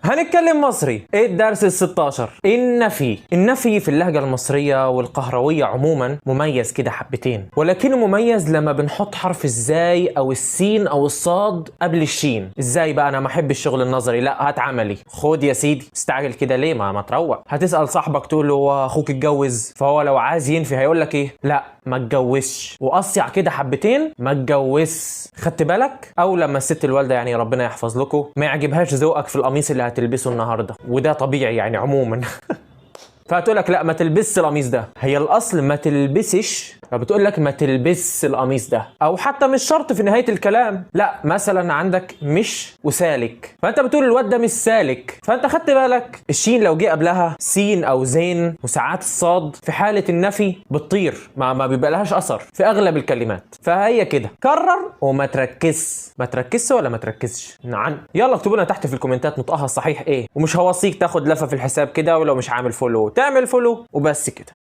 هنتكلم مصري. ايه الدرس ال16؟ النفي في اللهجة المصرية والقهروية عموما مميز كده حبتين، ولكنه مميز لما بنحط حرف الزاي او السين او الصاد قبل الشين. ازاي بقى؟ انا ما احب الشغل النظري، لا هات عملي. خد يا سيدي، استعجل كده ليه؟ ما تروق. هتسأل صاحبك تقول له هو اخوك اتجوز؟ فهو لو عايز ينفي هيقول لك ايه؟ لا ما اتجوزش. وقصيع كده حبتين، ما اتجوزش. خدت بالك؟ او لما الست الوالده يعني ربنا يحفظ لكم ما يعجبهاش ذوقك في القميص اللي هتلبسه النهارده، وده طبيعي يعني عموما. فهتقول لك لا ما تلبسش القميص ده. هي الاصل ما تلبسش، فبتقول لك ما تلبس القميص ده. او حتى مش شرط في نهايه الكلام، لا مثلا عندك مش وسالك، فانت بتقول الواد ده مش سالك. فانت خدت بالك الشين لو جه قبلها سين او زين، وساعات الصاد في حاله النفي بتطير، ما بيبقى لهاش اثر في اغلب الكلمات. فهي كده، كرر وما تركزش. ما تركزش ولا ما تركزش؟ نعم. يلا اكتبوا لنا تحت في الكومنتات نطقها الصحيح ايه، ومش هوصيك تاخد لفه في الحساب كده، ولو مش عامل فولو تعمل فولو وبس كده.